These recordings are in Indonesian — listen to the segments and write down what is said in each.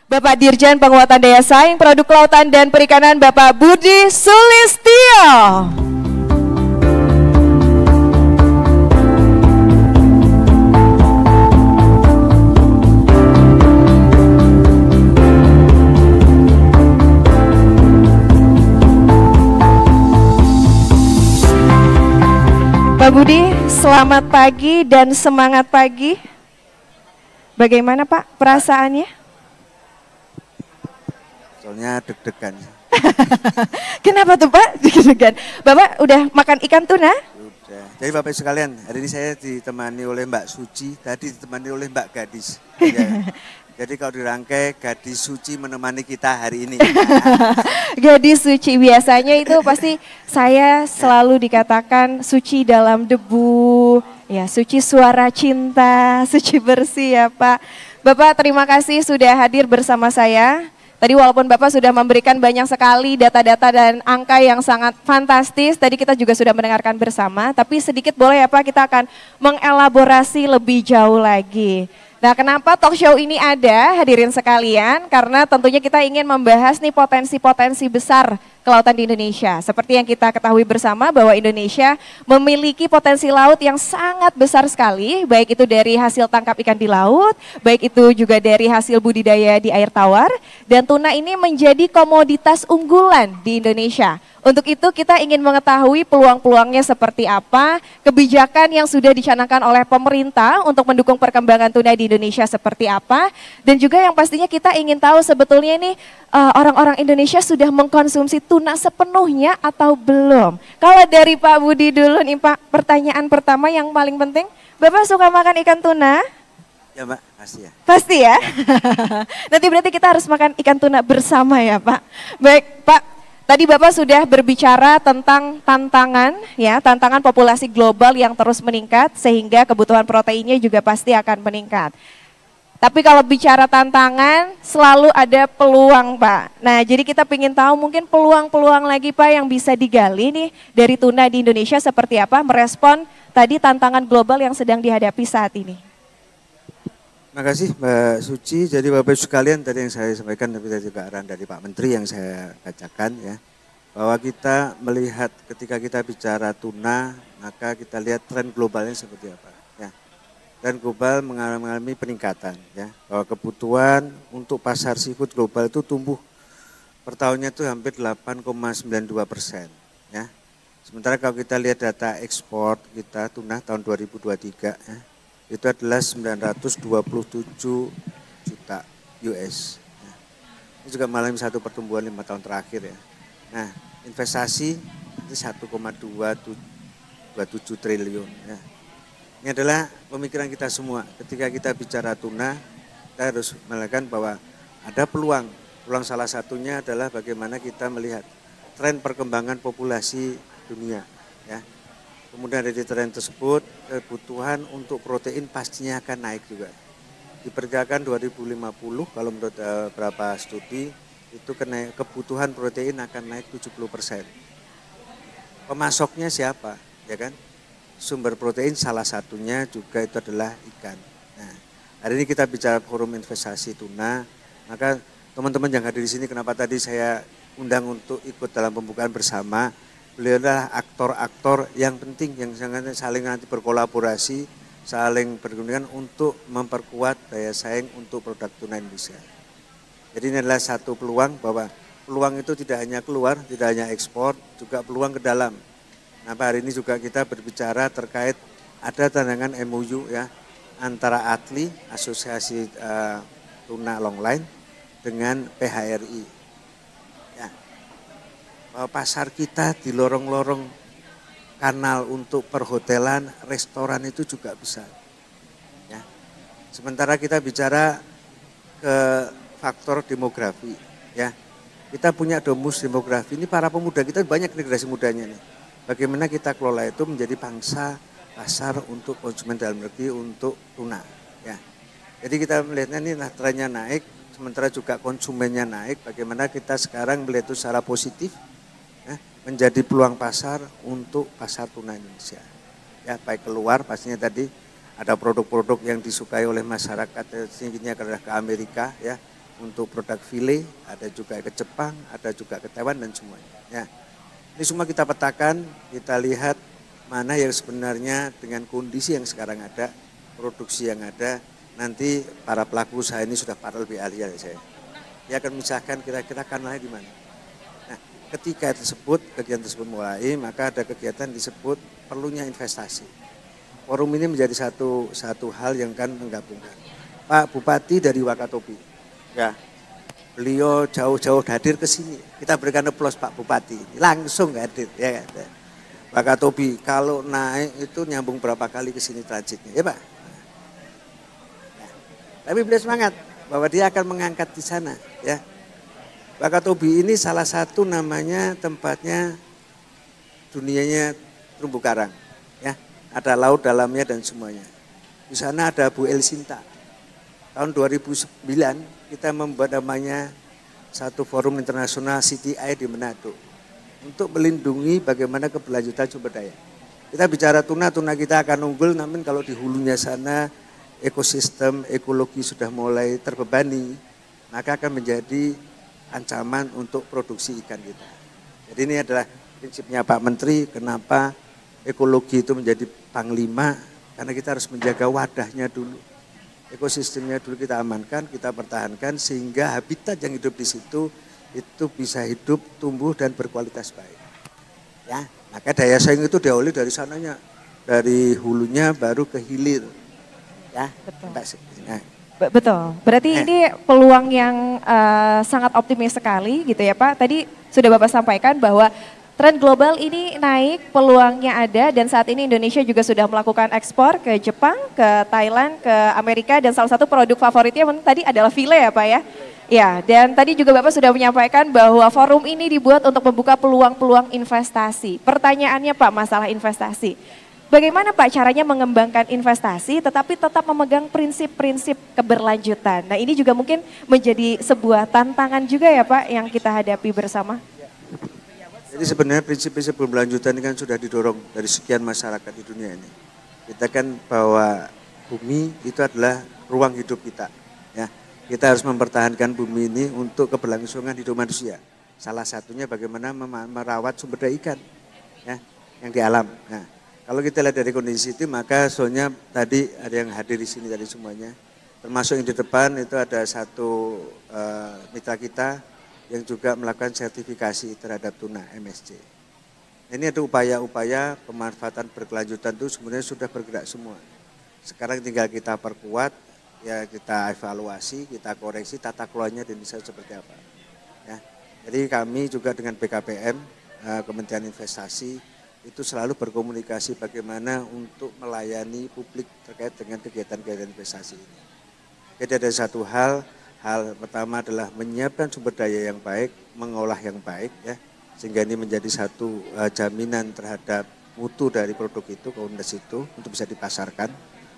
Bapak Dirjen Penguatan Daya Saing Produk Kelautan dan Perikanan Bapak Budi Sulistyo. Pak Budi, selamat pagi dan semangat pagi. Bagaimana Pak perasaannya? Soalnya deg-degan. Kenapa tuh Pak deg-degan? Bapak udah makan ikan tuna? Udah. Jadi Bapak sekalian, hari ini saya ditemani oleh Mbak Suci, tadi ditemani oleh Mbak Gadis. Ya. Jadi kalau dirangkai, Gadis Suci menemani kita hari ini. Gadis suci, biasanya itu pasti saya selalu dikatakan suci dalam debu, ya suci suara cinta, suci bersih ya Pak. Bapak terima kasih sudah hadir bersama saya. Tadi walaupun Bapak sudah memberikan banyak sekali data-data dan angka yang sangat fantastis, tadi kita juga sudah mendengarkan bersama, tapi sedikit boleh ya Pak, kita akan mengelaborasi lebih jauh lagi. Nah, kenapa talk show ini ada, hadirin sekalian? Karena tentunya kita ingin membahas nih potensi-potensi besar kelautan di Indonesia. Seperti yang kita ketahui bersama bahwa Indonesia memiliki potensi laut yang sangat besar sekali, baik itu dari hasil tangkap ikan di laut, baik itu juga dari hasil budidaya di air tawar, dan tuna ini menjadi komoditas unggulan di Indonesia. Untuk itu kita ingin mengetahui peluang-peluangnya seperti apa, kebijakan yang sudah dicanangkan oleh pemerintah untuk mendukung perkembangan tuna di Indonesia seperti apa, dan juga yang pastinya kita ingin tahu sebetulnya ini orang-orang Indonesia sudah mengkonsumsi tuna sepenuhnya atau belum. Kalau dari Pak Budi dulu nih Pak, pertanyaan pertama yang paling penting, Bapak suka makan ikan tuna? Ya Mbak, pasti ya. Pasti ya? Nanti berarti kita harus makan ikan tuna bersama ya Pak. Baik Pak. Tadi Bapak sudah berbicara tentang tantangan, ya, tantangan populasi global yang terus meningkat sehingga kebutuhan proteinnya juga pasti akan meningkat. Tapi kalau bicara tantangan selalu ada peluang Pak. Nah jadi kita ingin tahu mungkin peluang-peluang lagi Pak yang bisa digali nih dari tuna di Indonesia seperti apa merespon tadi tantangan global yang sedang dihadapi saat ini. Terima kasih Mbak Suci. Jadi Bapak sekalian tadi yang saya sampaikan, tapi tadi juga arahan dari Pak Menteri yang saya bacakan ya. Bahwa kita melihat ketika kita bicara tuna, maka kita lihat tren globalnya seperti apa. Ya. Tren global mengalami peningkatan ya. Bahwa kebutuhan untuk pasar seafood global itu tumbuh per tahunnya itu hampir 8,92% ya. Sementara kalau kita lihat data ekspor kita tuna tahun 2023 ya, itu adalah 927 juta US. Ya. Ini juga mengalami satu pertumbuhan 5 tahun terakhir ya. Nah, investasi itu 1,227 triliun. Ya. Ini adalah pemikiran kita semua. Ketika kita bicara tuna, kita harus melihat bahwa ada peluang. Peluang salah satunya adalah bagaimana kita melihat tren perkembangan populasi dunia. Ya. Kemudian dari tren tersebut, kebutuhan untuk protein pastinya akan naik juga. Diperkirakan 2050 kalau menurut beberapa studi, itu kebutuhan protein akan naik 70%. Pemasoknya siapa? Ya kan? Sumber protein salah satunya juga itu adalah ikan. Nah, hari ini kita bicara forum investasi tuna, maka teman-teman yang hadir di sini kenapa tadi saya undang untuk ikut dalam pembukaan bersama. Beliau adalah aktor-aktor yang penting yang saling nanti berkolaborasi, saling berkepentingan untuk memperkuat daya saing untuk produk tuna Indonesia. Jadi ini adalah satu peluang bahwa peluang itu tidak hanya keluar, tidak hanya ekspor, juga peluang ke dalam. Nah hari ini juga kita berbicara terkait ada tandangan MOU ya antara ATLI, Asosiasi Tuna Longline dengan PHRI. Pasar kita di lorong-lorong kanal untuk perhotelan, restoran itu juga besar. Ya. Sementara kita bicara ke faktor demografi, ya kita punya domus demografi. Ini para pemuda kita banyak generasi mudanya nih. Bagaimana kita kelola itu menjadi pangsa pasar untuk konsumen dalam negeri untuk tuna. Ya. Jadi kita melihatnya ini trennya naik, sementara juga konsumennya naik. Bagaimana kita sekarang melihat itu secara positif. Menjadi peluang pasar untuk pasar tuna Indonesia. Ya, baik keluar pastinya tadi ada produk-produk yang disukai oleh masyarakat, tingginya adalah ke Amerika ya. untuk produk file, ada juga ke Jepang, ada juga ke Taiwan dan semuanya. Ya. Ini semua kita petakan, kita lihat mana yang sebenarnya dengan kondisi yang sekarang ada, produksi yang ada, nanti para pelaku usaha ini sudah para lebih ahli dari saya. Dia akan misalkan kira-kira kanalnya di mana. Nah, ketika kegiatan tersebut mulai, maka ada kegiatan disebut perlunya investasi. Forum ini menjadi satu hal yang kan menggabungkan. Pak Bupati dari Wakatobi, ya, beliau jauh-jauh hadir ke sini. Kita berikan aplaus Pak Bupati, langsung hadir, ya kan. Wakatobi kalau naik itu nyambung berapa kali ke sini transitnya, ya Pak. Nah, tapi beliau semangat bahwa dia akan mengangkat di sana, ya. Wakatobi ini salah satu namanya tempatnya dunianya terumbu karang, ya. Ada laut dalamnya dan semuanya. Di sana ada Bu El Sinta. Tahun 2009 kita membuat namanya satu forum internasional CTI di Manado untuk melindungi bagaimana keberlanjutan sumber daya. Kita bicara tuna kita akan unggul, namun kalau di hulunya sana ekosistem, ekologi sudah mulai terbebani, maka akan menjadi ancaman untuk produksi ikan kita. Jadi ini adalah prinsipnya Pak Menteri, kenapa ekologi itu menjadi panglima, karena kita harus menjaga wadahnya dulu. Ekosistemnya dulu kita amankan, kita pertahankan sehingga habitat yang hidup di situ itu bisa hidup, tumbuh dan berkualitas baik. Ya, maka daya saing itu diawali dari sananya, dari hulunya baru ke hilir. Ya, betul. Nah. Betul. Berarti ini peluang yang sangat optimis sekali gitu ya Pak. Tadi sudah Bapak sampaikan bahwa tren global ini naik, peluangnya ada dan saat ini Indonesia juga sudah melakukan ekspor ke Jepang, ke Thailand, ke Amerika dan salah satu produk favoritnya tadi adalah file ya Pak ya. Ya, dan tadi juga Bapak sudah menyampaikan bahwa forum ini dibuat untuk membuka peluang-peluang investasi. Pertanyaannya Pak, masalah investasi. Bagaimana Pak caranya mengembangkan investasi tetapi tetap memegang prinsip-prinsip keberlanjutan. Nah ini juga mungkin menjadi sebuah tantangan juga ya Pak yang kita hadapi bersama. Jadi sebenarnya prinsip-prinsip keberlanjutan ini kan sudah didorong dari sekian masyarakat di dunia ini. Kita kan bahwa bumi itu adalah ruang hidup kita. Ya, kita harus mempertahankan bumi ini untuk keberlangsungan hidup manusia. Salah satunya bagaimana merawat sumber daya ikan, ya, yang di alam. Nah, kalau kita lihat dari kondisi itu, maka soalnya tadi ada yang hadir di sini tadi semuanya, termasuk yang di depan itu ada satu mitra kita yang juga melakukan sertifikasi terhadap tuna MSC. Ini ada upaya-upaya pemanfaatan berkelanjutan itu sebenarnya sudah bergerak semua. Sekarang tinggal kita perkuat, ya kita evaluasi, kita koreksi tata kelolanya di Indonesia seperti apa. Ya. Jadi kami juga dengan BKPM, Kementerian Investasi, itu selalu berkomunikasi bagaimana untuk melayani publik terkait dengan kegiatan-kegiatan investasi ini. Jadi ada satu hal pertama adalah menyiapkan sumber daya yang baik, mengolah yang baik, ya, sehingga ini menjadi satu jaminan terhadap mutu dari produk itu, komoditas itu untuk bisa dipasarkan,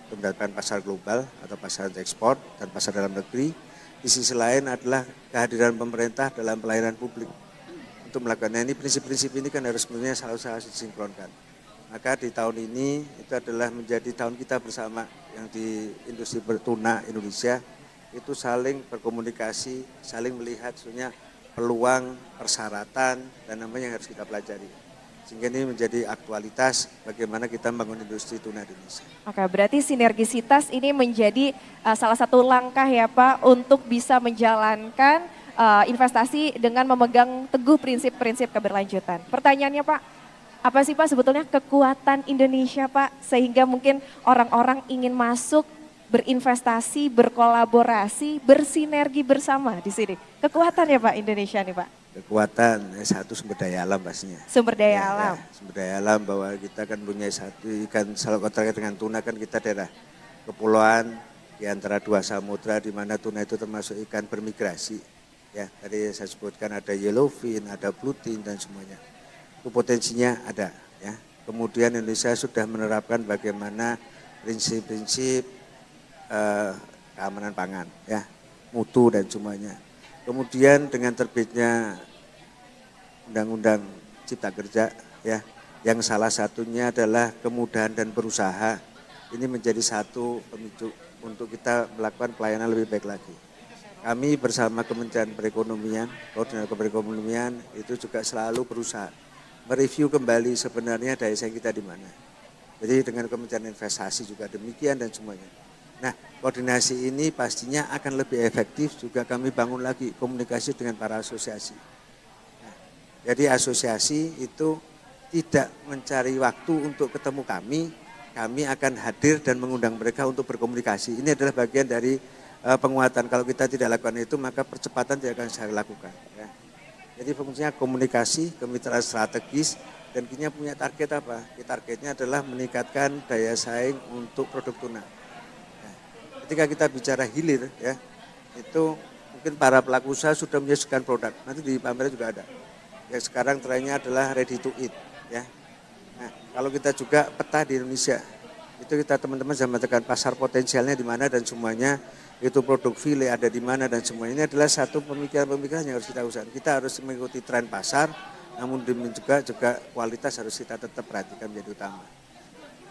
untuk mendapatkan pasar global atau pasar ekspor dan pasar dalam negeri. Di sisi lain adalah kehadiran pemerintah dalam pelayanan publik untuk melakukan ini. Prinsip-prinsip ini kan harus sebenarnya selalu disinkronkan. Maka di tahun ini itu adalah menjadi tahun kita bersama yang di industri bertuna Indonesia itu saling berkomunikasi, saling melihat sebenarnya peluang, persyaratan dan namanya yang harus kita pelajari. Sehingga ini menjadi aktualitas bagaimana kita membangun industri tuna di Indonesia. Oke, berarti sinergisitas ini menjadi salah satu langkah ya Pak untuk bisa menjalankan investasi dengan memegang teguh prinsip-prinsip keberlanjutan. Pertanyaannya Pak, apa sih Pak sebetulnya kekuatan Indonesia Pak sehingga mungkin orang-orang ingin masuk, berinvestasi, berkolaborasi, bersinergi bersama di sini. Kekuatan ya Pak Indonesia nih Pak? Kekuatan, satu sumber daya alam pastinya. Sumber daya alam. Ya, sumber daya alam bahwa kita kan punya satu ikan, selalu terkait dengan tuna kan kita daerah kepulauan di antara dua samudra di mana tuna itu termasuk ikan bermigrasi. Ya, tadi saya sebutkan ada yellowfin, ada bluefin dan semuanya. Itu potensinya ada. Ya. Kemudian Indonesia sudah menerapkan bagaimana prinsip-prinsip keamanan pangan, ya, mutu dan semuanya. Kemudian dengan terbitnya Undang-Undang Cipta Kerja, ya, yang salah satunya adalah kemudahan dan berusaha, ini menjadi satu pemicu untuk kita melakukan pelayanan lebih baik lagi. kami bersama Kementerian Perekonomian, Koordinator Perekonomian itu juga selalu berusaha mereview kembali sebenarnya daya saing kita di mana. Jadi dengan Kementerian Investasi juga demikian dan semuanya. Nah, koordinasi ini pastinya akan lebih efektif, juga kami bangun lagi komunikasi dengan para asosiasi. Nah, jadi asosiasi itu tidak mencari waktu untuk ketemu kami akan hadir dan mengundang mereka untuk berkomunikasi. Ini adalah bagian dari penguatan. Kalau kita tidak lakukan itu, maka percepatan tidak akan saya lakukan. Ya. Jadi fungsinya komunikasi, kemitraan strategis, dan kita punya target apa? Targetnya adalah meningkatkan daya saing untuk produk tuna. Ketika kita bicara hilir, ya, itu mungkin para pelaku usaha sudah menyajikan produk. Nanti di pameran juga ada. Ya, sekarang trennya adalah ready to eat. Ya. Nah, kalau kita juga peta di Indonesia, itu kita teman-teman bisa mengatakan pasar potensialnya di mana dan semuanya, itu produk file ada di mana dan semuanya. Ini adalah satu pemikiran-pemikiran yang harus kita usahakan. Kita harus mengikuti tren pasar, namun juga kualitas harus kita tetap perhatikan menjadi utama.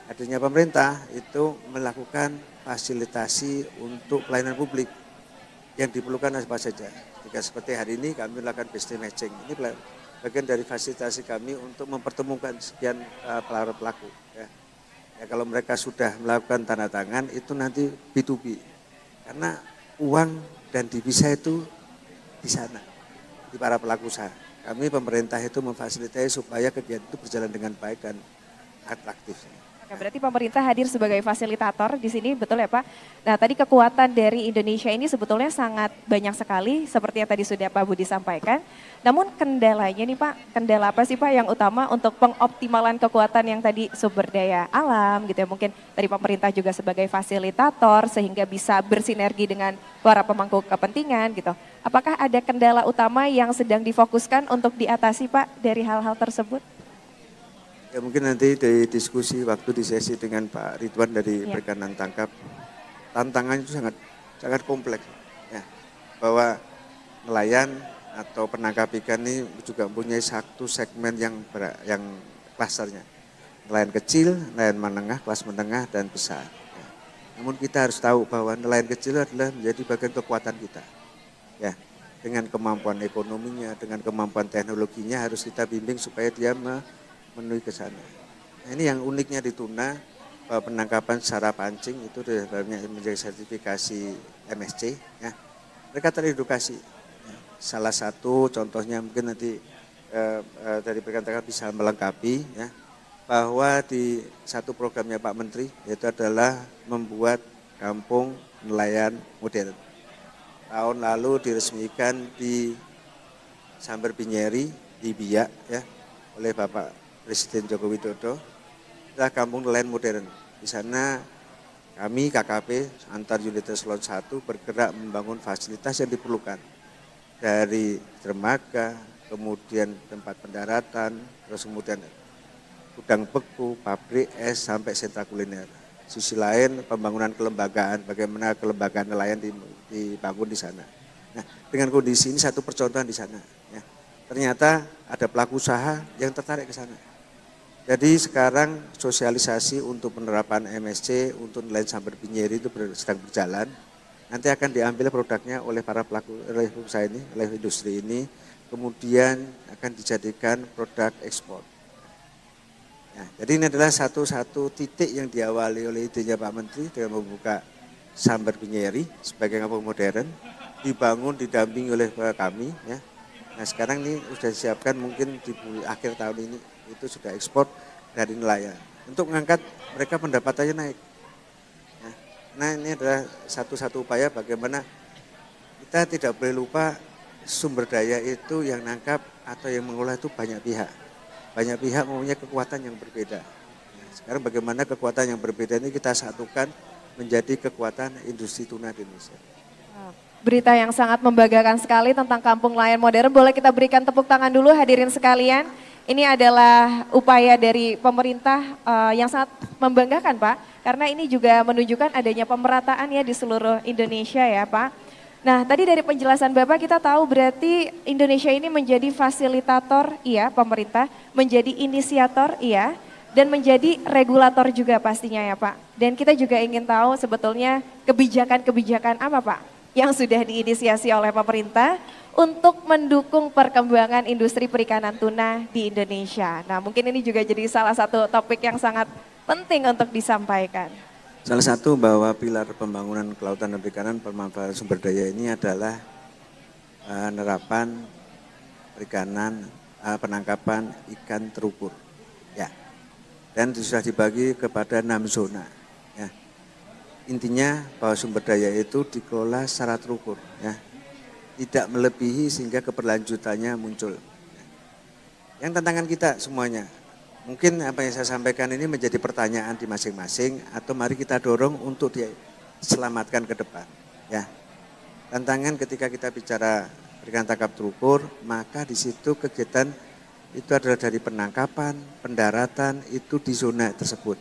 Adanya pemerintah itu melakukan fasilitasi untuk pelayanan publik yang diperlukan apa saja. Jika seperti hari ini kami melakukan business matching, ini bagian dari fasilitasi kami untuk mempertemukan sekian pelaku. Ya, kalau mereka sudah melakukan tanda tangan itu nanti B2B, karena uang dan divisa itu di sana, di para pelaku usaha. Kami pemerintah itu memfasilitasi supaya kegiatan itu berjalan dengan baik dan atraktif. Oke, berarti pemerintah hadir sebagai fasilitator di sini, betul ya Pak? Nah, tadi kekuatan dari Indonesia ini sebetulnya sangat banyak sekali, seperti yang tadi sudah Pak Budi sampaikan. Namun kendalanya nih Pak, kendala apa sih Pak yang utama untuk pengoptimalan kekuatan yang tadi sumber daya alam gitu ya, mungkin dari pemerintah juga sebagai fasilitator sehingga bisa bersinergi dengan para pemangku kepentingan gitu. Apakah ada kendala utama yang sedang difokuskan untuk diatasi Pak dari hal-hal tersebut? Ya mungkin nanti di diskusi waktu di sesi dengan Pak Ridwan dari Perikanan Tangkap, tantangannya itu sangat kompleks. Ya, bahwa nelayan atau penangkap ikan ini juga mempunyai satu segmen yang klasternya. Nelayan kecil, nelayan menengah, kelas menengah dan besar. Ya. Namun kita harus tahu bahwa nelayan kecil adalah menjadi bagian kekuatan kita. Ya, dengan kemampuan ekonominya, dengan kemampuan teknologinya harus kita bimbing supaya dia menuju ke sana. Nah, ini yang uniknya di tuna, penangkapan secara pancing itu menjadi sertifikasi MSC. Ya. Mereka teredukasi. Ya. Salah satu contohnya mungkin nanti dari Perikanan bisa melengkapi, ya, bahwa di satu programnya Pak Menteri yaitu adalah membuat kampung nelayan modern. Tahun lalu diresmikan di Samber Pinyeri di Biak, ya, oleh Bapak Presiden Joko Widodo, adalah kampung nelayan modern. Di sana kami KKP antar unit eselon 1 bergerak membangun fasilitas yang diperlukan. Dari dermaga, kemudian tempat pendaratan, terus kemudian gudang beku, pabrik es, sampai sentra kuliner. Sisi lain pembangunan kelembagaan, bagaimana kelembagaan nelayan dibangun di sana. Nah, dengan kondisi ini satu percontohan di sana. Ya. Ternyata ada pelaku usaha yang tertarik ke sana. Jadi sekarang sosialisasi untuk penerapan MSC untuk nelayan Samber Pinyeri itu sedang berjalan. Nanti akan diambil produknya oleh para pelaku usaha ini, oleh industri ini, kemudian akan dijadikan produk ekspor. Ya, jadi ini adalah satu titik yang diawali oleh idenya Pak Menteri dengan membuka Samber Pinyeri sebagai kampung modern, dibangun didampingi oleh kami. Ya. Nah sekarang ini sudah disiapkan mungkin di akhir tahun ini itu sudah ekspor dari nelayan untuk mengangkat mereka pendapatannya naik. Nah ini adalah satu upaya bagaimana kita tidak boleh lupa sumber daya itu yang nangkap atau yang mengolah itu banyak pihak. Banyak pihak mempunyai kekuatan yang berbeda. Sekarang bagaimana kekuatan yang berbeda ini kita satukan menjadi kekuatan industri tuna di Indonesia. Berita yang sangat membanggakan sekali tentang kampung nelayan modern. Boleh kita berikan tepuk tangan dulu hadirin sekalian. Ini adalah upaya dari pemerintah yang sangat membanggakan Pak. Karena ini juga menunjukkan adanya pemerataan ya di seluruh Indonesia ya Pak. Nah tadi dari penjelasan Bapak kita tahu berarti Indonesia ini menjadi fasilitator iya pemerintah, menjadi inisiator iya, dan menjadi regulator juga pastinya ya Pak. Dan kita juga ingin tahu sebetulnya kebijakan-kebijakan apa Pak yang sudah diinisiasi oleh pemerintah untuk mendukung perkembangan industri perikanan tuna di Indonesia. Nah, mungkin ini juga jadi salah satu topik yang sangat penting untuk disampaikan. Salah satu bahwa pilar pembangunan kelautan dan perikanan pemanfaatan sumber daya ini adalah penerapan perikanan, penangkapan ikan terukur. Ya. Dan sudah dibagi kepada 6 zona. Ya. Intinya bahwa sumber daya itu dikelola secara terukur. Ya. Tidak melebihi sehingga keberlanjutannya muncul. Yang tantangan kita semuanya, mungkin apa yang saya sampaikan ini menjadi pertanyaan di masing-masing atau mari kita dorong untuk diselamatkan ke depan. Ya, tantangan ketika kita bicara perikanan tangkap terukur, maka di situ kegiatan itu adalah dari penangkapan, pendaratan itu di zona tersebut.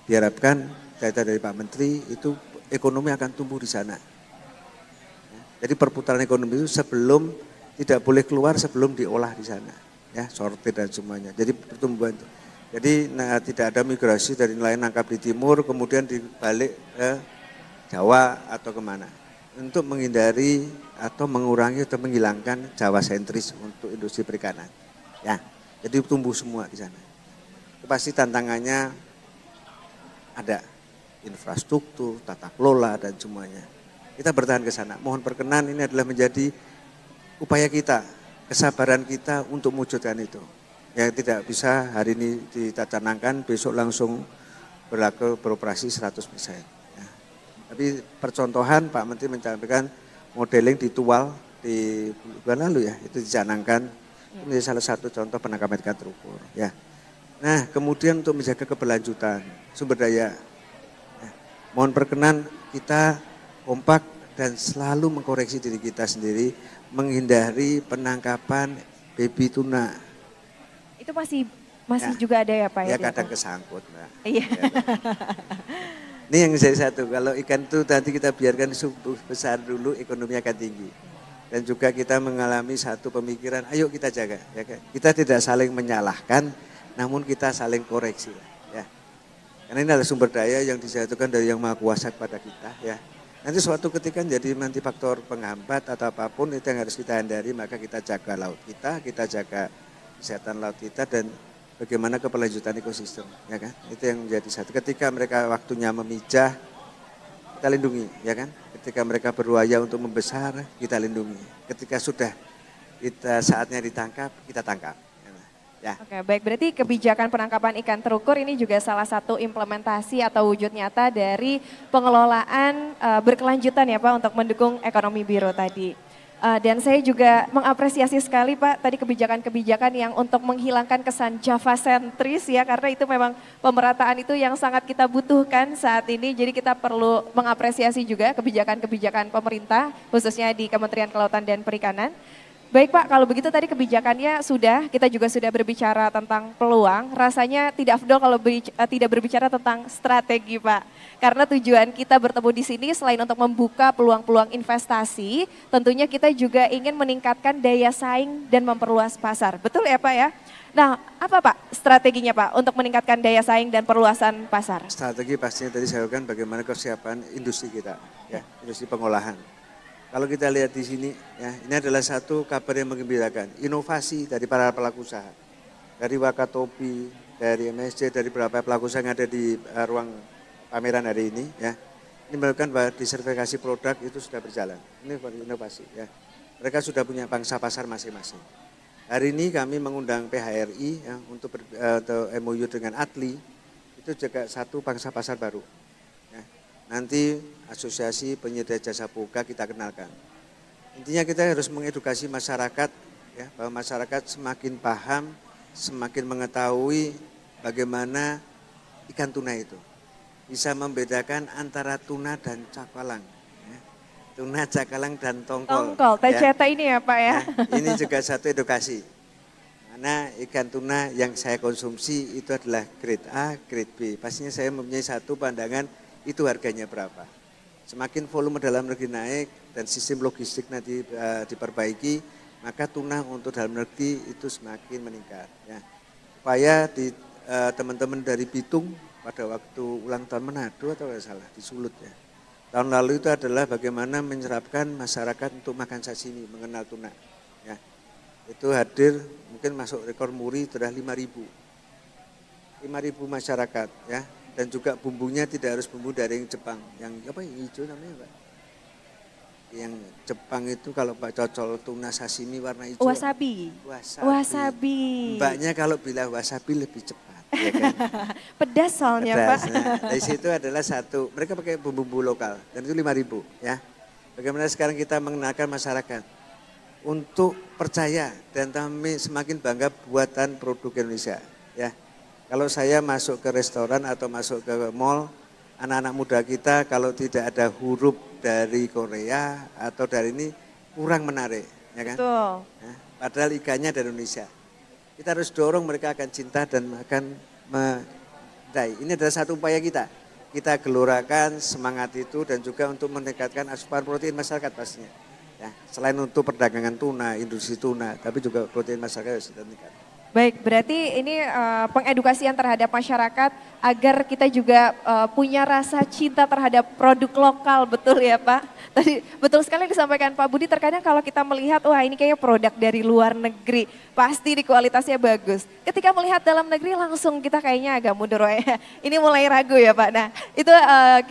Diharapkan data dari Pak Menteri itu ekonomi akan tumbuh di sana. Jadi perputaran ekonomi itu sebelum tidak boleh keluar sebelum diolah di sana, ya sortir dan semuanya. Jadi pertumbuhan itu. Jadi tidak ada migrasi dari nelayan nangkap di timur kemudian dibalik ke Jawa atau kemana untuk menghindari atau mengurangi atau menghilangkan Jawa sentris untuk industri perikanan. Ya, jadi tumbuh semua di sana. Itu pasti tantangannya ada infrastruktur, tata kelola dan semuanya. Kita bertahan ke sana. Mohon perkenan ini adalah menjadi upaya kita, kesabaran kita untuk mewujudkan itu. Yang tidak bisa hari ini ditacanangkan, besok langsung beroperasi 100%. Ya. Tapi percontohan Pak Menteri menyampaikan modeling di Tual di bulan lalu ya, itu dicanangkan. Itu menjadi salah satu contoh penangkapan ikan terukur. Ya. Nah kemudian untuk menjaga keberlanjutan sumber daya. Ya. Mohon perkenan kita kompak dan selalu mengkoreksi diri kita sendiri, menghindari penangkapan baby tuna. Itu masih ya, juga ada ya Pak? Ya kadang kesangkut Mbak. Iya. Ya, ini yang jadi satu, kalau ikan itu nanti kita biarkan tumbuh besar dulu, ekonomi akan tinggi. Dan juga kita mengalami satu pemikiran, ayo kita jaga. Ya, kita tidak saling menyalahkan, namun kita saling koreksi. Ya. Karena ini adalah sumber daya yang dijatuhkan dari Yang Maha Kuasa kepada kita. Ya. Nanti suatu ketika jadi nanti faktor penghambat atau apapun itu yang harus kita hindari, maka kita jaga laut kita jaga kesehatan laut kita dan bagaimana keberlanjutan ekosistem, ya kan? Itu yang menjadi satu. Ketika mereka waktunya memijah, kita lindungi, ya kan? Ketika mereka berbuaya untuk membesar, kita lindungi. Ketika sudah kita saatnya ditangkap, kita tangkap. Ya. Oke, baik, berarti kebijakan penangkapan ikan terukur ini juga salah satu implementasi atau wujud nyata dari pengelolaan berkelanjutan ya Pak untuk mendukung ekonomi biru tadi. Dan saya juga mengapresiasi sekali Pak tadi kebijakan-kebijakan yang untuk menghilangkan kesan Java sentris ya, karena itu memang pemerataan itu yang sangat kita butuhkan saat ini. Jadi kita perlu mengapresiasi juga kebijakan-kebijakan pemerintah khususnya di Kementerian Kelautan dan Perikanan. Baik Pak, kalau begitu tadi kebijakannya sudah, kita juga sudah berbicara tentang peluang, rasanya tidak afdol kalau tidak berbicara tentang strategi Pak. Karena tujuan kita bertemu di sini selain untuk membuka peluang-peluang investasi, tentunya kita juga ingin meningkatkan daya saing dan memperluas pasar. Betul ya Pak ya? Nah, apa Pak strateginya Pak untuk meningkatkan daya saing dan perluasan pasar? Strategi pastinya tadi saya katakan bagaimana kesiapan industri kita, ya, industri pengolahan. Kalau kita lihat di sini, ya, ini adalah satu kabar yang menggembirakan. Inovasi dari para pelaku usaha, dari Wakatobi, dari MSC, dari beberapa pelaku usaha yang ada di ruang pameran hari ini. Ya, ini menunjukkan bahwa disertifikasi produk itu sudah berjalan. Ini inovasi. Ya, mereka sudah punya pangsa pasar masing-masing. Hari ini kami mengundang PHRI ya, untuk MOU dengan ATLI, itu juga satu pangsa pasar baru. Nanti asosiasi penyedia jasa boga kita kenalkan. Intinya kita harus mengedukasi masyarakat ya, bahwa masyarakat semakin paham, semakin mengetahui bagaimana ikan tuna itu. Bisa membedakan antara tuna dan cakalang. Ya. Tuna, cakalang dan tongkol. Tongkol, TCT ya. Ini ya Pak ya. Ya. Ini juga satu edukasi. Karena ikan tuna yang saya konsumsi itu adalah grade A, grade B. Pastinya saya mempunyai satu pandangan itu harganya berapa. Semakin volume dalam negeri naik dan sistem logistik nanti diperbaiki, maka tuna untuk dalam negeri itu semakin meningkat. Ya. Supaya di teman-teman dari Bitung pada waktu ulang tahun Manado atau tidak salah di Sulut ya, tahun lalu itu adalah bagaimana menyerapkan masyarakat untuk makan sashimi, mengenal tuna. Ya. Itu hadir mungkin masuk rekor muri sudah 5.000 masyarakat ya, dan juga bumbunya tidak harus bumbu dari yang Jepang, yang apa yang hijau namanya Pak? Yang Jepang itu kalau Pak cocol tuna sashimi warna hijau. Wasabi. Wasabi. Mbaknya kalau bilang wasabi lebih cepat. Ya kan? Pedas soalnya Pedas. Pak. Nah, dari situ adalah satu, mereka pakai bumbu lokal dan itu 5.000 ya. Bagaimana sekarang kita mengenalkan masyarakat untuk percaya dan kami semakin bangga buatan produk Indonesia ya. Kalau saya masuk ke restoran atau masuk ke mall, anak-anak muda kita kalau tidak ada huruf dari Korea atau dari ini kurang menarik, ya kan? Betul. Ya, padahal ikannya dari Indonesia. Kita harus dorong mereka akan cinta dan akan mendai. Ini adalah satu upaya kita. Kita gelorakan semangat itu dan juga untuk meningkatkan asupan protein masyarakat pastinya. Ya, selain untuk perdagangan tuna, industri tuna, tapi juga protein masyarakat harus ditingkatkan. Baik, berarti ini pengedukasian terhadap masyarakat agar kita juga punya rasa cinta terhadap produk lokal, betul ya Pak? Tadi betul sekali disampaikan Pak Budi, terkadang kalau kita melihat, wah ini kayaknya produk dari luar negeri, pasti di kualitasnya bagus. Ketika melihat dalam negeri langsung kita kayaknya agak mundur ya, ini mulai ragu ya Pak. Nah itu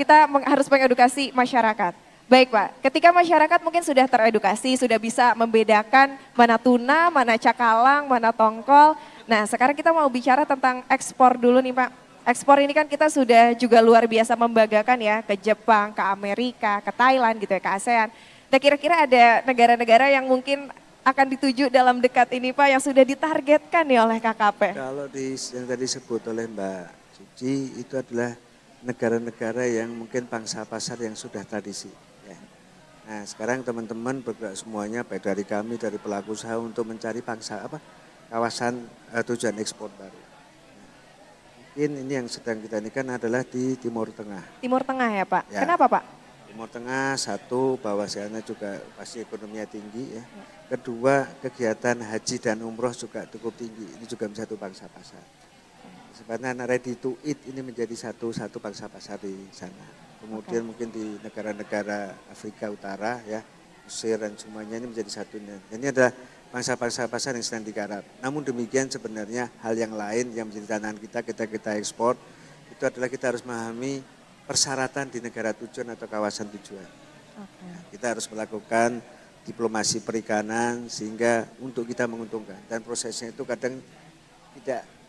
kita harus mengedukasi masyarakat. Baik Pak, ketika masyarakat mungkin sudah teredukasi, sudah bisa membedakan mana tuna, mana cakalang, mana tongkol. Nah sekarang kita mau bicara tentang ekspor dulu nih Pak. Ekspor ini kan kita sudah juga luar biasa membanggakan ya ke Jepang, ke Amerika, ke Thailand gitu ya, ke ASEAN. Nah kira-kira ada negara-negara yang mungkin akan dituju dalam dekat ini Pak yang sudah ditargetkan nih oleh KKP? Kalau yang tadi disebut oleh Mbak Suci itu adalah negara-negara yang mungkin pangsa pasar yang sudah tradisi. Nah sekarang teman-teman bergerak semuanya baik dari kami, dari pelaku usaha untuk mencari kawasan tujuan ekspor baru. Nah, mungkin ini yang sedang kita ini kan adalah di Timur Tengah. Timur Tengah ya Pak, ya. Kenapa Pak? Timur Tengah satu bahwa sana juga pasti ekonominya tinggi ya. Kedua kegiatan haji dan umroh juga cukup tinggi, ini juga menjadi satu pangsa pasar. Sebenarnya ready to eat ini menjadi satu pangsa pasar di sana. Kemudian mungkin di negara-negara Afrika Utara ya, Mesir dan semuanya ini menjadi satu. Ini adalah pangsa pasar yang sedang digarap. Namun demikian sebenarnya hal yang lain yang menjadi tantangan kita ekspor itu adalah kita harus memahami persyaratan di negara tujuan atau kawasan tujuan. Nah, kita harus melakukan diplomasi perikanan sehingga untuk kita menguntungkan dan prosesnya itu kadang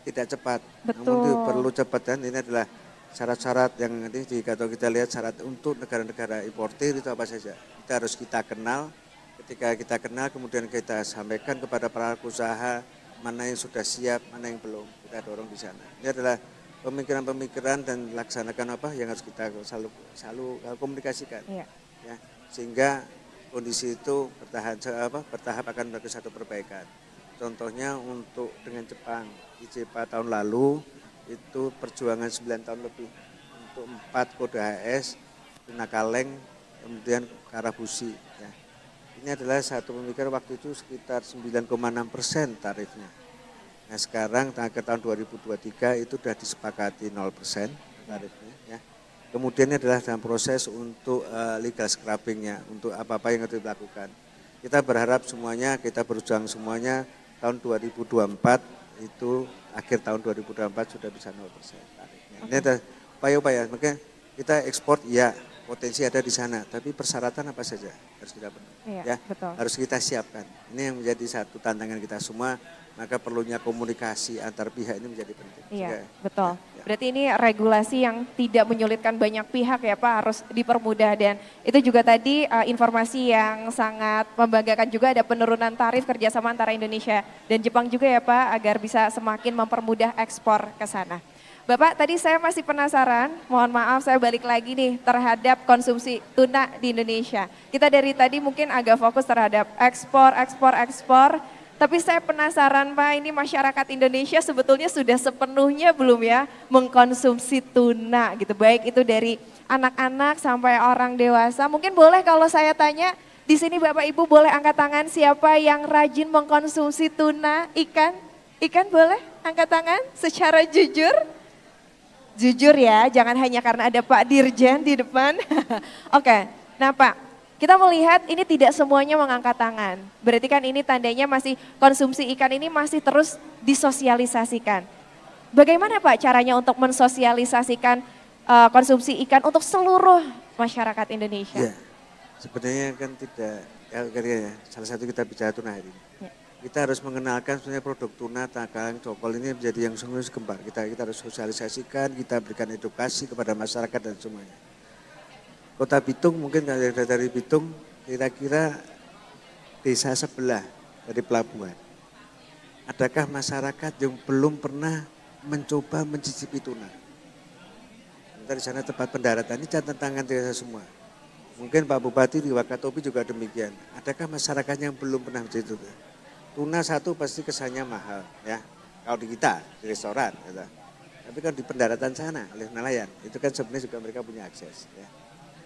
tidak cepat. Betul. Namun itu perlu cepat dan ini adalah syarat-syarat yang nanti kalau kita lihat syarat untuk negara-negara importir itu apa saja. Kita kenal, ketika kita kenal kemudian kita sampaikan kepada para usaha mana yang sudah siap, mana yang belum, kita dorong di sana. Ini adalah pemikiran-pemikiran dan laksanakan apa yang harus kita selalu komunikasikan. Ya, sehingga kondisi itu bertahap akan melakukan satu perbaikan. Contohnya untuk dengan Jepang, IJPA tahun lalu itu perjuangan 9 tahun lebih untuk 4 kode HS, tuna kaleng, kemudian karabusi. Ya. Ini adalah satu pemikiran waktu itu sekitar 9,6% tarifnya. Nah sekarang ke tahun 2023 itu sudah disepakati 0% tarifnya. Ya. Kemudian ini adalah dalam proses untuk legal scrappingnya, untuk apa-apa yang harus dilakukan. Kita berharap semuanya, kita berjuang semuanya tahun 2024 itu akhir tahun 2024 sudah bisa 0% tarifnya. Ini ada upaya-upaya, makanya kita ekspor ya potensi ada di sana, tapi persyaratan apa saja harus kita penuhi, ya betul. Harus kita siapkan. Ini yang menjadi satu tantangan kita semua, maka perlunya komunikasi antar pihak ini menjadi penting. Iya, betul. Ya. Berarti ini regulasi yang tidak menyulitkan banyak pihak ya Pak, harus dipermudah dan itu juga tadi informasi yang sangat membanggakan juga ada penurunan tarif kerjasama antara Indonesia dan Jepang juga ya Pak, agar bisa semakin mempermudah ekspor ke sana. Bapak tadi saya masih penasaran, mohon maaf saya balik lagi nih terhadap konsumsi tuna di Indonesia. Kita dari tadi mungkin agak fokus terhadap ekspor, tapi saya penasaran Pak, ini masyarakat Indonesia sebetulnya sudah sepenuhnya belum ya mengkonsumsi tuna gitu, baik itu dari anak-anak sampai orang dewasa. Mungkin boleh kalau saya tanya, di sini Bapak Ibu boleh angkat tangan siapa yang rajin mengkonsumsi tuna, ikan? Ikan boleh angkat tangan secara jujur? Jujur ya, jangan hanya karena ada Pak Dirjen di depan. Oke, nah Pak, kita melihat ini tidak semuanya mengangkat tangan. Berarti kan ini tandanya masih konsumsi ikan ini masih terus disosialisasikan. Bagaimana Pak caranya untuk mensosialisasikan konsumsi ikan untuk seluruh masyarakat Indonesia? Ya, sebenarnya kan tidak, ya, salah satu kita bicara tuna hari ini. Ya. Kita harus mengenalkan sebenarnya produk tuna, takang, cokol ini menjadi yang sungguh kembar. Kita harus sosialisasikan, kita berikan edukasi kepada masyarakat dan semuanya. Kota Bitung mungkin dari Bitung kira-kira desa sebelah dari pelabuhan. Adakah masyarakat yang belum pernah mencoba mencicipi tuna? Di sana tempat pendaratan ini tantangan desa semua. Mungkin Pak Bupati di Wakatobi juga demikian. Adakah masyarakat yang belum pernah mencicipi tuna? Tuna satu pasti kesannya mahal ya. Kalau di kita di restoran, gitu. Tapi kalau di pendaratan sana oleh nelayan itu kan sebenarnya juga mereka punya akses. Ya.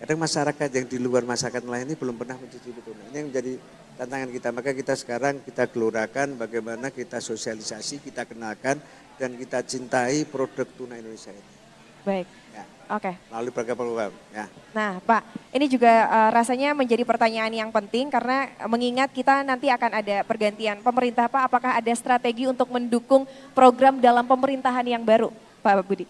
Kadang masyarakat yang di luar masyarakat nelayan ini belum pernah mencicipi tuna. Ini yang menjadi tantangan kita. Maka kita sekarang kita gelorakan bagaimana kita sosialisasi, kita kenalkan dan kita cintai produk tuna Indonesia ini. Baik. Ya. Oke. Melalui program ya. Nah Pak, ini juga rasanya menjadi pertanyaan yang penting karena mengingat kita nanti akan ada pergantian pemerintah Pak, apakah ada strategi untuk mendukung program dalam pemerintahan yang baru Pak Budi?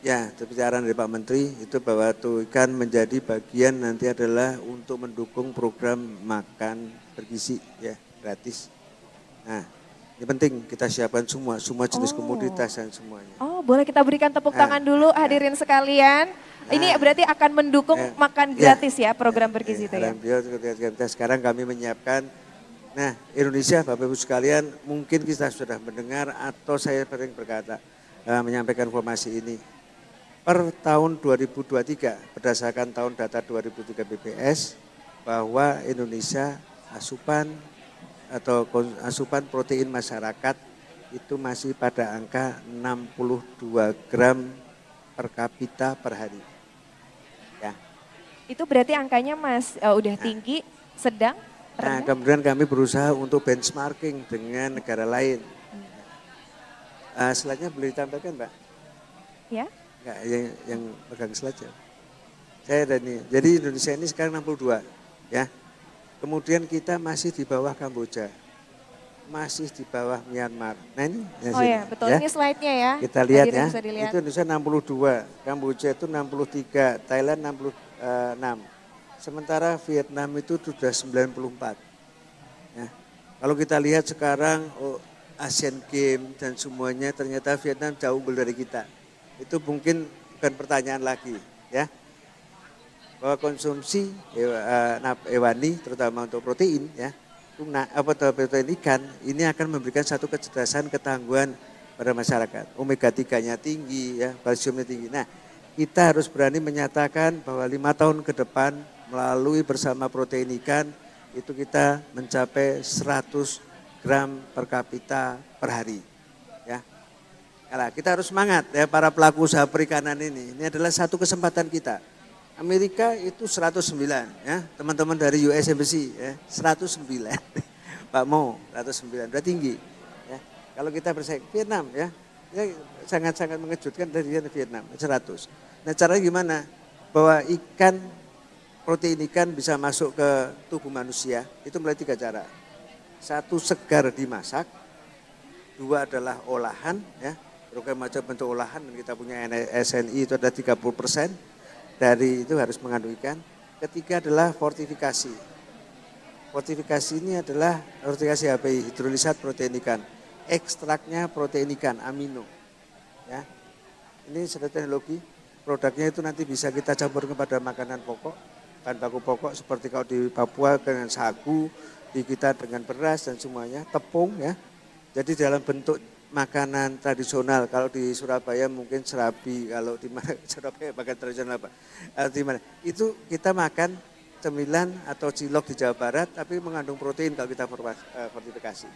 Ya, pembicaraan dari Pak Menteri itu bahwa tuh ikan menjadi bagian nanti adalah untuk mendukung program makan bergizi ya, gratis. Nah, ini penting kita siapkan semua jenis komoditas dan semuanya. Oh, boleh kita berikan tepuk tangan dulu hadirin sekalian. Ini berarti akan mendukung makan gratis ya program bergizi itu ya. Sekarang kami menyiapkan, nah Indonesia Bapak Ibu sekalian mungkin kita sudah mendengar atau saya sering berkata, menyampaikan informasi ini. Per tahun 2023 berdasarkan tahun data 2003 BPS bahwa Indonesia asupan protein masyarakat itu masih pada angka 62 gram per kapita per hari. Ya. Itu berarti angkanya udah tinggi, sedang, rendah? Nah, kemudian kami berusaha untuk benchmarking dengan negara lain. Slide-nya boleh ditampilkan, Mbak? Ya. Enggak, yang pegang slide ya. Saya ada nih. Jadi Indonesia ini sekarang 62, ya. Kemudian kita masih di bawah Kamboja, masih di bawah Myanmar. Nah ini, ya betul, ya. Ini slide-nya ya. Kita lihat ya, itu Indonesia 62, Kamboja itu 63, Thailand 66. Sementara Vietnam itu sudah 94. Ya. Kalau kita lihat sekarang Asian Games dan semuanya ternyata Vietnam jauh unggul dari kita. Itu mungkin bukan pertanyaan lagi ya. Bahwa konsumsi hewani terutama untuk protein ya, tuna protein ikan ini akan memberikan satu kecerdasan ketangguhan pada masyarakat. Omega 3-nya tinggi ya, kalsiumnya tinggi. Nah, kita harus berani menyatakan bahwa 5 tahun ke depan melalui bersama protein ikan itu kita mencapai 100 gram per kapita per hari. Ya. Nah, kita harus semangat ya para pelaku usaha perikanan ini. Ini adalah satu kesempatan kita. Amerika itu 109 ya, teman-teman dari US Embassy ya, 109. Pak Mo 109, udah tinggi. Ya. Kalau kita bersaing Vietnam ya sangat-sangat mengejutkan dari Vietnam 100. Nah caranya gimana? Bahwa protein ikan bisa masuk ke tubuh manusia itu melalui 3 cara. 1 segar dimasak, 2 adalah olahan ya, berbagai macam bentuk olahan dan kita punya SNI itu ada 30%. Dari itu harus mengandung ikan. Ketiga adalah fortifikasi. Fortifikasi ini adalah fortifikasi HPI, hidrolisat protein ikan. Ekstraknya protein ikan, amino. Ya. Ini sudah teknologi. Produknya itu nanti bisa kita campur kepada makanan pokok, bahan baku pokok seperti kalau di Papua dengan sagu, di kita dengan beras dan semuanya, tepung ya. Jadi dalam bentuk makanan tradisional, kalau di Surabaya mungkin serabi, kalau di mana Surabaya makan tradisional apa? Di mana? Itu kita makan cemilan atau cilok di Jawa Barat, tapi mengandung protein kalau kita fortifikasi.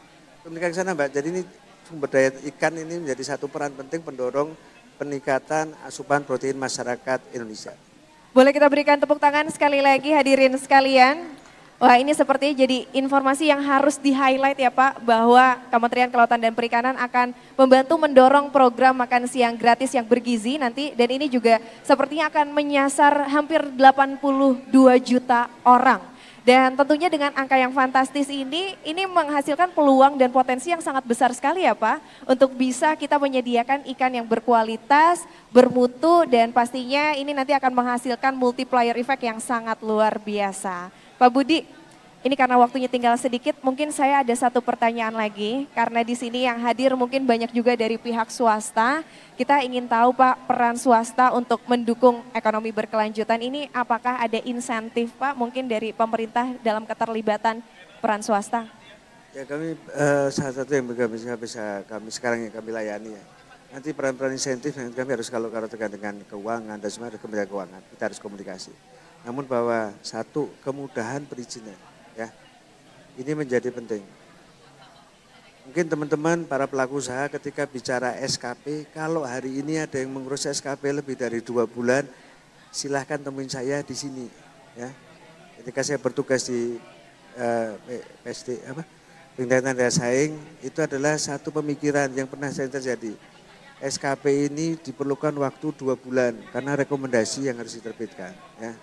Demikian ke sana Mbak, jadi ini sumber daya ikan ini menjadi satu peran penting pendorong peningkatan asupan protein masyarakat Indonesia. Boleh kita berikan tepuk tangan sekali lagi hadirin sekalian. Wah, ini sepertinya jadi informasi yang harus di-highlight ya Pak, bahwa Kementerian Kelautan dan Perikanan akan membantu mendorong program makan siang gratis yang bergizi nanti, dan ini juga sepertinya akan menyasar hampir 82 juta orang. Dan tentunya dengan angka yang fantastis ini menghasilkan peluang dan potensi yang sangat besar sekali ya Pak, untuk bisa kita menyediakan ikan yang berkualitas, bermutu, dan pastinya ini nanti akan menghasilkan multiplier effect yang sangat luar biasa. Pak Budi, ini karena waktunya tinggal sedikit, mungkin saya ada satu pertanyaan lagi, karena di sini yang hadir mungkin banyak juga dari pihak swasta. Kita ingin tahu Pak, peran swasta untuk mendukung ekonomi berkelanjutan ini, apakah ada insentif Pak mungkin dari pemerintah dalam keterlibatan peran swasta? Ya kami salah satu yang bisa kami sekarang yang kami layani ya. Nanti peran-peran insentif yang kami harus kalau terkait dengan keuangan dan semua ada Kementerian Keuangan, kita harus komunikasi. Namun bahwa satu kemudahan perizinan ya ini menjadi penting. Mungkin teman-teman para pelaku usaha ketika bicara SKP, kalau hari ini ada yang mengurus SKP lebih dari 2 bulan, silahkan temuin saya di sini ya. Ketika saya bertugas di Pengendalian Daya Saing, itu adalah satu pemikiran yang pernah saya terjadi. SKP ini diperlukan waktu 2 bulan karena rekomendasi yang harus diterbitkan ya.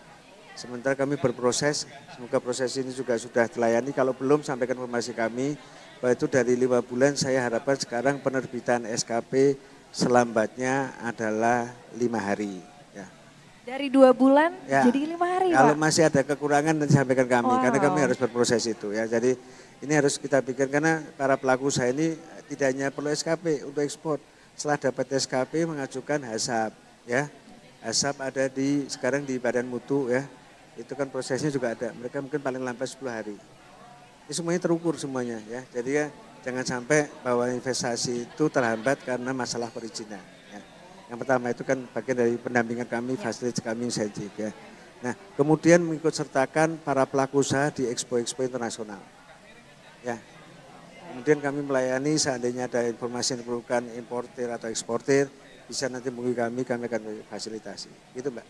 Sementara kami berproses, semoga proses ini juga sudah dilayani. Kalau belum, sampaikan informasi kami bahwa itu dari 5 bulan. Saya harapkan sekarang penerbitan SKP selambatnya adalah 5 hari. Ya. Dari 2 bulan ya, jadi 5 hari kalau Pak? masih ada kekurangan nanti sampaikan kami, karena kami harus berproses itu ya. Jadi ini harus kita pikir karena para pelaku usaha ini tidak hanya perlu SKP untuk ekspor. Setelah dapat SKP mengajukan HASAP ya. HASAP ada sekarang di Badan Mutu ya. Itu kan prosesnya juga ada, mereka mungkin paling lambat 10 hari. Ini semuanya terukur semuanya ya, jadi ya jangan sampai bahwa investasi itu terhambat karena masalah perizinan. Ya. Yang pertama itu kan bagian dari pendampingan kami, fasilitas kami insentif ya. Nah kemudian mengikut sertakan para pelaku usaha di expo-expo internasional. Ya. Kemudian kami melayani seandainya ada informasi yang diperlukan importir atau eksportir, bisa nanti menghubungi kami akan fasilitasi. Gitu Mbak.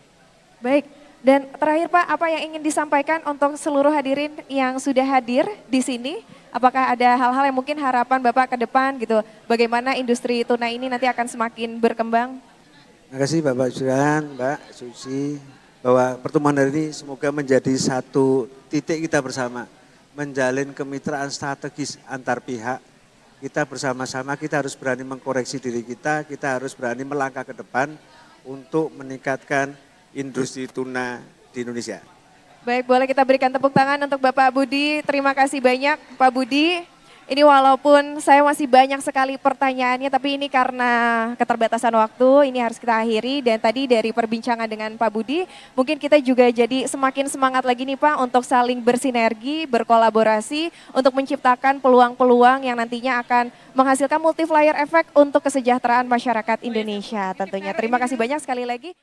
Baik. Dan terakhir Pak, apa yang ingin disampaikan untuk seluruh hadirin yang sudah hadir di sini? Apakah ada hal-hal yang mungkin harapan Bapak ke depan gitu, bagaimana industri tuna ini nanti akan semakin berkembang? Terima kasih Bapak Julian, Mbak Susi, bahwa pertemuan hari ini semoga menjadi satu titik kita bersama, menjalin kemitraan strategis antar pihak. Kita bersama-sama, kita harus berani mengkoreksi diri kita harus berani melangkah ke depan untuk meningkatkan industri tuna di Indonesia. Baik, boleh kita berikan tepuk tangan untuk Bapak Budi. Terima kasih banyak Pak Budi. Ini walaupun saya masih banyak sekali pertanyaannya, tapi ini karena keterbatasan waktu, ini harus kita akhiri. Dan tadi dari perbincangan dengan Pak Budi, mungkin kita juga jadi semakin semangat lagi nih Pak untuk saling bersinergi, berkolaborasi, untuk menciptakan peluang-peluang yang nantinya akan menghasilkan multiplier effect untuk kesejahteraan masyarakat Indonesia tentunya. Terima kasih banyak sekali lagi.